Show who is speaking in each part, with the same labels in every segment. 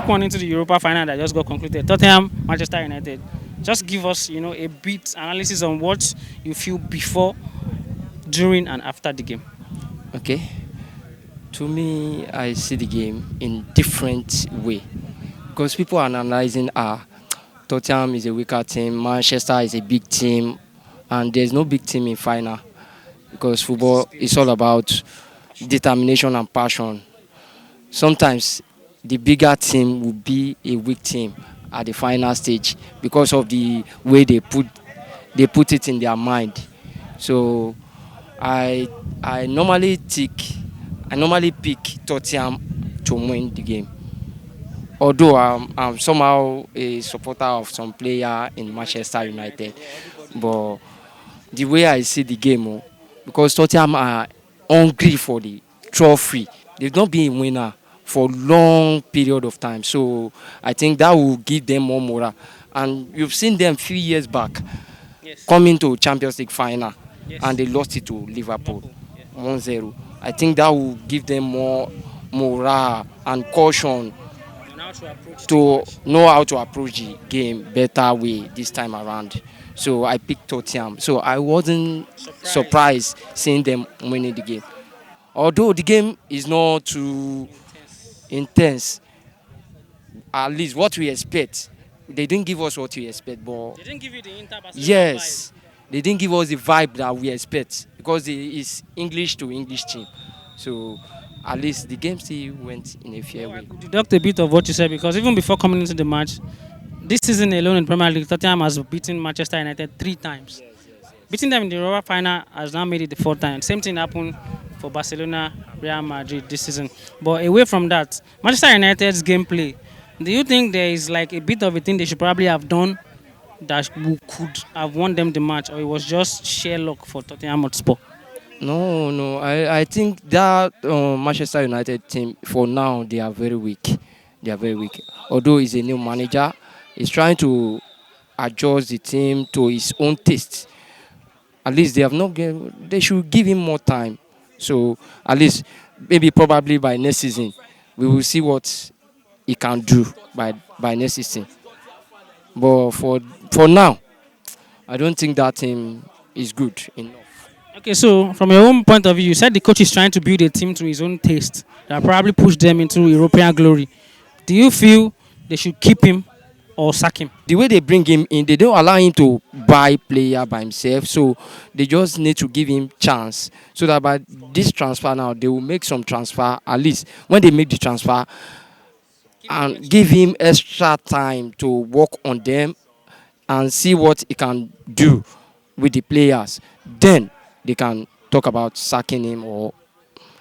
Speaker 1: one into the Europa final that just got concluded. Tottenham, Manchester United. Just give us, a bit analysis on what you feel before, during, and after the game.
Speaker 2: Okay. To me, I see the game in different way because people are analyzing Tottenham is a weaker team, Manchester is a big team, and there's no big team in final because football is all about determination and passion. Sometimes the bigger team will be a weak team at the final stage because of the way they put it in their mind. So I I normally tick I normally pick Tottenham to win the game. Although I'm somehow a supporter of some player in Manchester United, but the way I see the game, because Tottenham are hungry for the trophy. They've not been a winner for long period of time. So I think that will give them more morale. And you've seen them few years back
Speaker 1: Yes.
Speaker 2: coming to Champions League final and
Speaker 1: Yes.
Speaker 2: they lost it to Liverpool
Speaker 1: Liverpool. Yeah.
Speaker 2: 1-0. I think that will give them more morale and caution
Speaker 1: And how to approach the
Speaker 2: to
Speaker 1: match.
Speaker 2: know how to approach the game better way this time around. So I picked Tottenham. So I wasn't
Speaker 1: Surprise.
Speaker 2: surprised seeing them winning the game. Although the game is not too
Speaker 1: Intense.
Speaker 2: intense, at least what we expect. They didn't give us what we expect, but
Speaker 1: They didn't give you the Inter Barcelona vibe.
Speaker 2: yes, they didn't give us the vibe that we expect because it's English to English team. So at least the game still went in a fair
Speaker 1: Well, I
Speaker 2: way.
Speaker 1: could deduct a bit of what you said because even before coming into the match, this season alone in Premier League, Tottenham has beaten Manchester United 3 times. Beating them in the Europa final has now made it the fourth time. Same thing happened for Barcelona, Real Madrid this season. But away from that, Manchester United's gameplay, do you think there is like a bit of a thing they should probably have done that could have won them the match, or it was just sheer luck for Tottenham Hotspur?
Speaker 2: No, no. I think that Manchester United team for now they are very weak. They are very weak. Although he's a new manager, he's trying to adjust the team to his own taste. At least they have not given, they should give him more time. So at least maybe probably by next season we will see what he can do by next season. But for now, I don't think that team is good enough.
Speaker 1: Okay, so from your own point of view, you said the coach is trying to build a team to his own taste that probably push them into European glory. Do you feel they should keep him or sack him?
Speaker 2: The way they bring him in, they don't allow him to buy player by himself. So they just need to give him chance. So that by this transfer now, they will make some transfer. At least when they make the transfer and give him extra time to work on them and see what he can do with the players, then they can talk about sacking him or.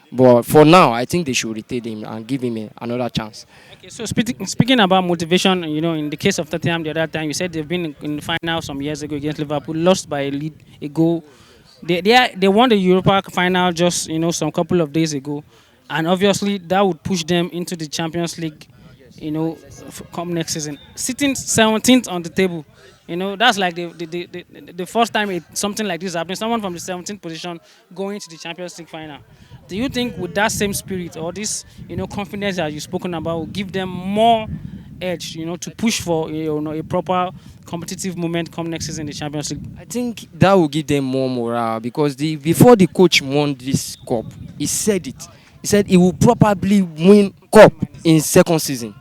Speaker 2: But for now, I think they should retain him and give him another chance.
Speaker 1: Okay, so speaking about motivation, in the case of Tottenham the other time, you said they've been in the final some years ago against Liverpool, lost by a goal. They won the Europa final just some couple of days ago, and obviously that would push them into the Champions League, come next season. Sitting 17th on the table, that's like the first time something like this happening. Someone from the 17th position going to the Champions League final. Do you think with that same spirit or this confidence that you've spoken about will give them more edge, to push for a proper competitive moment come next season in the Champions League?
Speaker 2: I think that will give them more morale because before the coach won this cup, he said it. He said he will probably win cup in second season.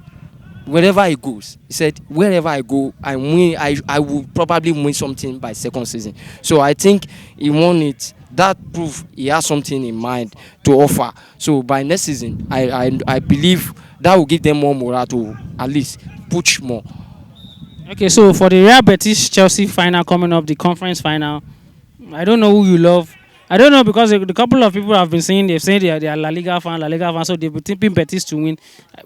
Speaker 2: Wherever he goes, he said wherever I go, I win. I will probably win something by second season. So I think he won it. That proof he has something in mind to offer. So by next season, I believe that will give them more morale to at least push more.
Speaker 1: Okay, so for the Real Betis Chelsea final coming up, the conference final, I don't know who you love. I don't know because the couple of people have been saying they've said they are La Liga fan, so they've been tipping Betis to win.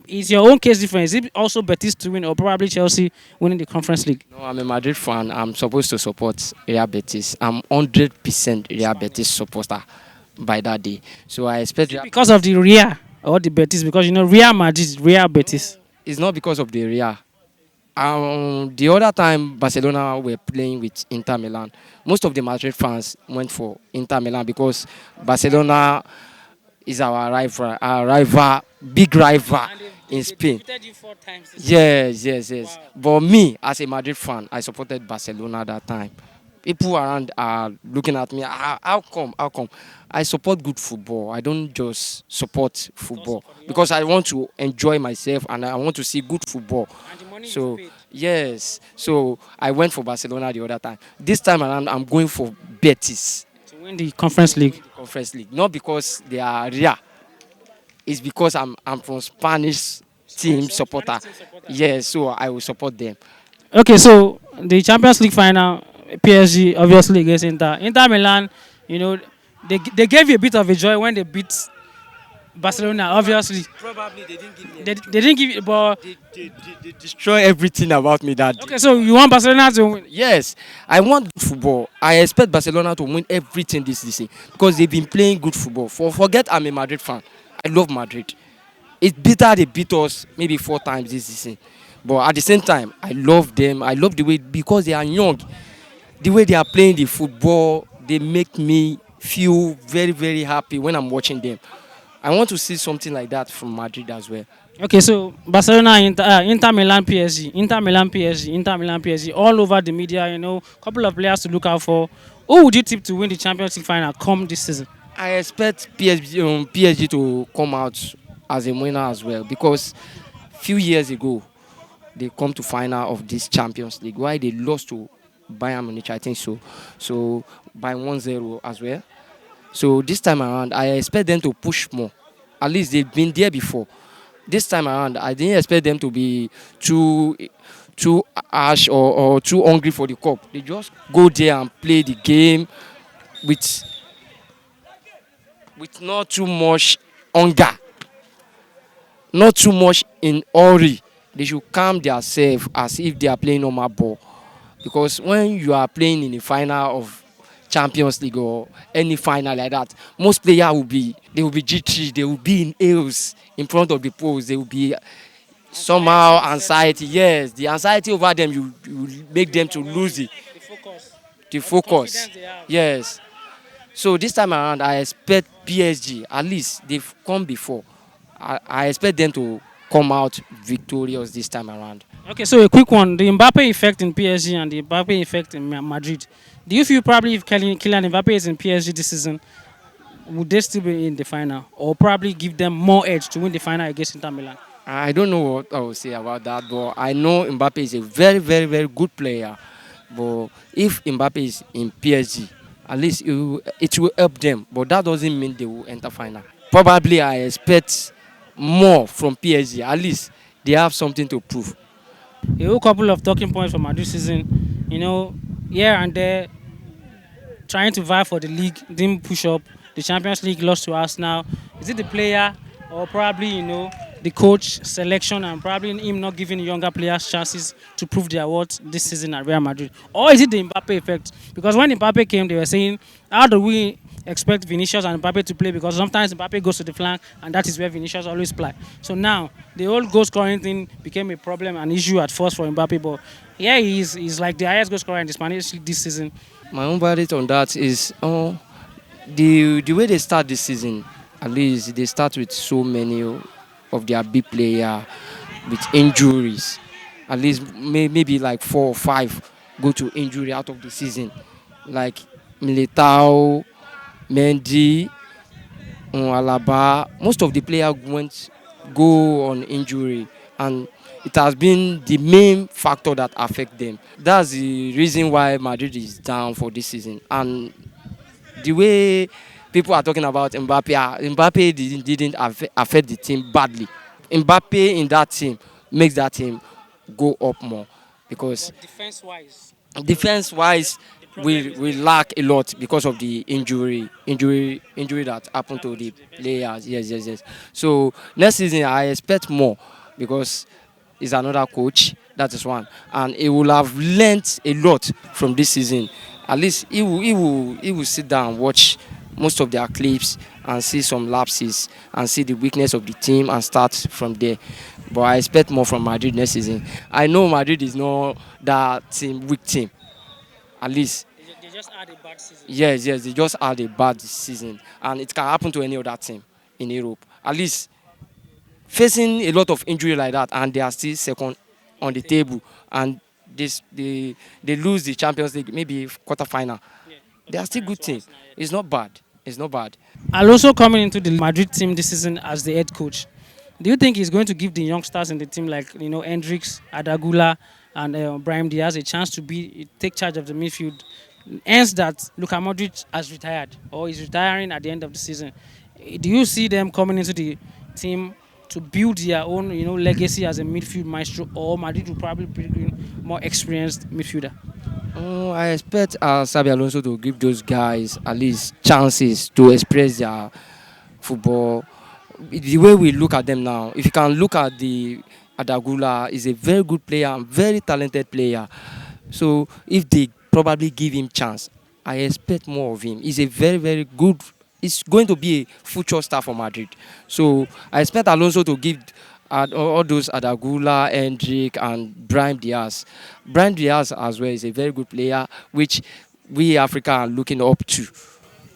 Speaker 1: Is your own case different? Is it also Betis to win, or probably Chelsea winning the Conference League?
Speaker 2: No, I'm a Madrid fan. I'm supposed to support Real Betis. I'm 100% Real Betis supporter by that day. So I expect Real.
Speaker 1: Because of the Real or the Betis, because Real Madrid, Real Betis.
Speaker 2: It's not because of the Real. The other time Barcelona were playing with Inter Milan, most of the Madrid fans went for Inter Milan because Barcelona is our rival, big rival
Speaker 1: And
Speaker 2: in
Speaker 1: they
Speaker 2: Spain.
Speaker 1: defeated you 4 times this season.
Speaker 2: Yes, yes, yes.
Speaker 1: Wow.
Speaker 2: But me, as a Madrid fan, I supported Barcelona that time. People around are looking at me. How come? How come? I support good football. I don't just support
Speaker 1: Also
Speaker 2: football
Speaker 1: for the young
Speaker 2: because I
Speaker 1: players.
Speaker 2: want to enjoy myself and I want to see good football.
Speaker 1: And the money is
Speaker 2: So
Speaker 1: paid
Speaker 2: yes, so I went for Barcelona the other time. This time around, I'm going for Betis
Speaker 1: to win the Conference
Speaker 2: to win
Speaker 1: League.
Speaker 2: the Conference League. Not because they are real, it's because I'm from Spanish team
Speaker 1: Spanish
Speaker 2: supporter.
Speaker 1: team supporter.
Speaker 2: Yes, so I will support them.
Speaker 1: Okay, so the Champions League final, PSG obviously against Inter. Inter Milan, you know, they gave you a bit of a joy when they beat Barcelona. Obviously,
Speaker 2: Probably they didn't give me
Speaker 1: they didn't give it, but
Speaker 2: they destroy everything about me that day.
Speaker 1: okay. So you want Barcelona to win?
Speaker 2: Yes, I want good football. I expect Barcelona to win everything this season because they've been playing good football. Forget I'm a Madrid fan. I love Madrid. It's bitter they beat us maybe 4 times this season. But at the same time, I love them. I love the way because they are young. The way they are playing the football, they make me feel very, very happy when I'm watching them. I want to see something like that from Madrid as well.
Speaker 1: Okay, so Barcelona, Inter Milan, PSG, Inter Milan, PSG, Inter Milan, PSG, all over the media. Couple of players to look out for. Who would you tip to win the Champions League final come this season?
Speaker 2: I expect PSG to come out as a winner as well because few years ago they come to final of this Champions League. Why they lost to Bayern Munich, I think so. So by 1-0 as well. So this time around, I expect them to push more. At least they've been there before. This time around, I didn't expect them to be too too harsh or too hungry for the cup. They just go there and play the game with not too much hunger, not too much in hurry. They should calm themselves as if they are playing normal ball. Because when you are playing in the final of Champions League or any final like that, most players will be jittery, they will be in heels in front of the post, they will be somehow
Speaker 1: Anxiety set in.
Speaker 2: anxiety. Yes, the anxiety over them you make them to lose
Speaker 1: The focus
Speaker 2: the
Speaker 1: or the
Speaker 2: focus.
Speaker 1: confidence they have.
Speaker 2: Yes. So this time around, I expect PSG. At least they've come before. I expect them to come out victorious this time around.
Speaker 1: Okay, so a quick one: the Mbappe effect in PSG and the Mbappe effect in Madrid. Do you feel probably if Kylian Mbappe is in PSG this season, would they still be in the final, or probably give them more edge to win the final against Inter Milan?
Speaker 2: I don't know what I will say about that, but I know Mbappe is a very, very, very good player. But if Mbappe is in PSG, at least it will help them. But that doesn't mean they will enter final. Probably I expect more from PSG. At least they have something to prove.
Speaker 1: A whole couple of talking points for Madrid season, here and there, trying to vie for the league, didn't push up. The Champions League lost to Arsenal. Is it the player or probably the coach selection and probably him not giving younger players chances to prove their worth this season at Real Madrid? Or is it the Mbappe effect? Because when Mbappe came, they were saying, how do we expect Vinicius and Mbappe to play? Because sometimes Mbappe goes to the flank and that is where Vinicius always play. So now the whole goal scoring thing became a problem, an issue at first for Mbappe. But yeah, he's like the highest goal scorer in the Spanish league this season.
Speaker 2: My own verdict on that is the way they start this season. At least they start with so many of their big player with injuries. At least maybe like 4 or 5 go to injury out of the season. Like Militao, Mendy, Alaba. Most of the players went go on injury, and it has been the main factor that affect them. That's the reason why Madrid is down for this season. And the way people are talking about Mbappe, Mbappe didn't affect the team badly. Mbappe in that team makes that team go up more because
Speaker 1: But defense wise,
Speaker 2: defense wise
Speaker 1: the problem
Speaker 2: we
Speaker 1: is
Speaker 2: we
Speaker 1: there.
Speaker 2: lack a lot because of the injury that happened to
Speaker 1: Happened
Speaker 2: the
Speaker 1: to the best player.
Speaker 2: players. Yes, yes, yes. So next season I expect more because he's another coach. That is one, and he will have learnt a lot from this season. At least he will sit down and watch most of their clips and see some lapses and see the weakness of the team and start from there. But I expect more from Madrid next season. I know Madrid is not that weak team. At least,
Speaker 1: They just had a bad season.
Speaker 2: yes, yes, they just had a bad season, and it can happen to any other team. in Europe. At least facing a lot of injury like that, and they are still second on the table, and this they lose the Champions League, maybe quarter final. They are still good team. It's not bad. It's not bad.
Speaker 1: Alonso coming into the Madrid team this season as the head coach. Do you think he's going to give the youngsters in the team like Hendricks, Adagula, and Brahim Diaz a chance to be take charge of the midfield? Hence that Luka Modric has retired or is retiring at the end of the season. Do you see them coming into the team to build their own legacy as a midfield maestro, or Madrid will probably bring in more experienced midfielder?
Speaker 2: I expect Sabi Alonso to give those guys at least chances to express their football. The way we look at them now, if you can look at the Adagula, is a very good player and very talented player. So if they probably give him chance, I expect more of him. He's a very, very good. He's going to be a future star for Madrid. So I expect Alonso to give all those Adagula, Hendrick, and Brahim Diaz. Brahim Diaz as well is a very good player, which we Africa are looking up to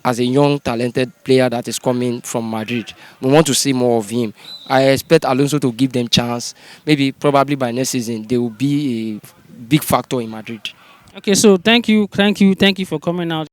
Speaker 2: as a young talented player that is coming from Madrid. We want to see more of him. I expect Alonso to give them chance. Maybe probably by next season they will be a big factor in Madrid.
Speaker 1: Okay, so thank you for coming out.